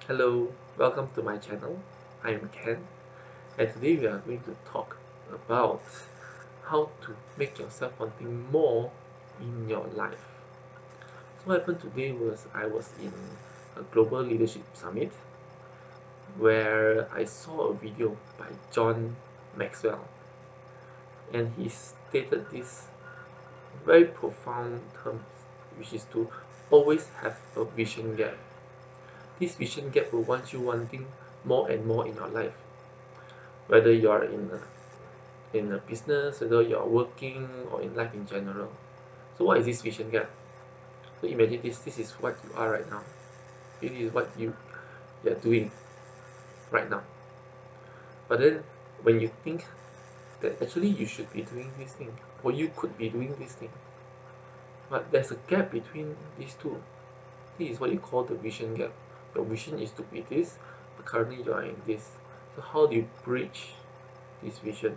Hello, welcome to my channel. I'm Ken, and today we are going to talk about how to make yourself wanting more in your life. So what happened today was I was in a global leadership summit where I saw a video by John Maxwell, and he stated this very profound terms, which is to always have a vision gap. This vision gap will want you wanting more and more in your life, whether you are in a business, whether you're working or in life in general. So what is this vision gap? So imagine this is what you are right now. This is what you're doing right now. But then when you think that actually you should be doing this thing, or you could be doing this thing, but there's a gap between these two. This is what you call the vision gap. Your vision is to be this, but currently you are in this. So how do you bridge this vision?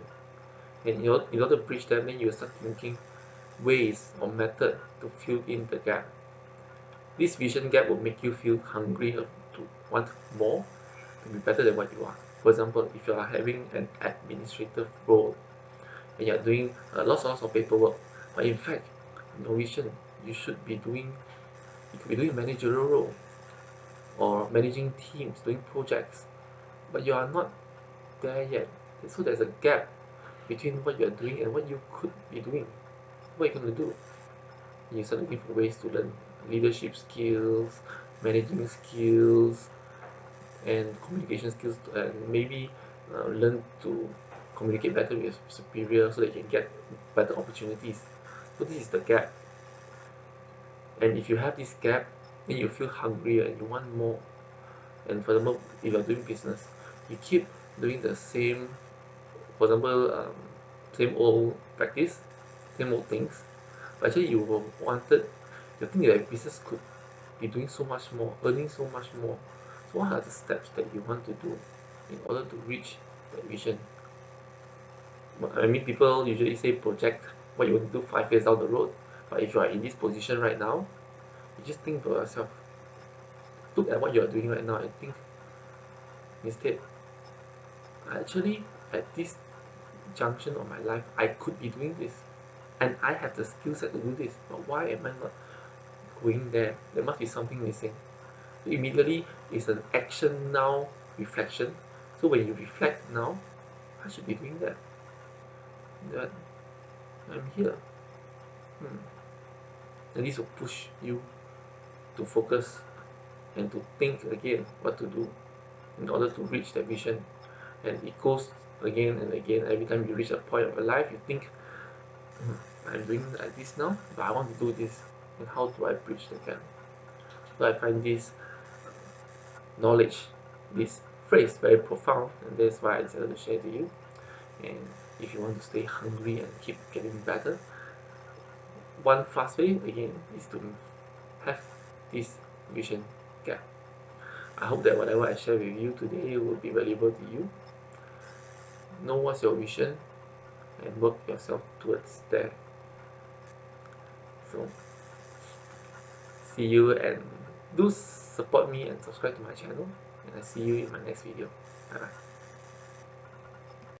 And in order to bridge that, then you start thinking ways or method to fill in the gap. This vision gap will make you feel hungry to want more, to be better than what you are. For example, if you are having an administrative role and you are doing lots of paperwork, but in fact, in your vision, you should be doing, you could be doing managerial role or managing teams, doing projects, but you are not there yet. So there's a gap between what you are doing and what you could be doing. What are you going to do? You start looking for ways to learn leadership skills, managing skills, and communication skills, and maybe learn to communicate better with your superior so that you can get better opportunities. So this is the gap. And if you have this gap, then you feel hungrier and you want more. And furthermore, if you're doing business, you keep doing the same, for example, same old practice, same old things. But actually, you think that business could be doing so much more, earning so much more. So what are the steps that you want to do in order to reach that vision? I mean, people usually say project what you want to do 5 years down the road. But if you are in this position right now, you just think for yourself. Look at what you are doing right now and think instead, actually, at this junction of my life, I could be doing this. And I have the skill set to do this. But why am I not going there? There must be something missing. Immediately is an action now reflection. So when you reflect now, I should be doing that. That I'm here. Hmm. And this will push you to focus and to think again what to do in order to reach that vision. And it goes again and again. Every time you reach a point of your life, you think, I'm doing like this now, but I want to do this. And how do I bridge the gap? So I find this knowledge, this phrase very profound, and that's why I decided to share to you. And if you want to stay hungry and keep getting better, one fast way again is to have this vision gap. I hope that whatever I share with you today will be valuable to you. Know what's your vision and work yourself towards there. So see you, and do support me and subscribe to my channel, and I see you in my next video. Bye bye.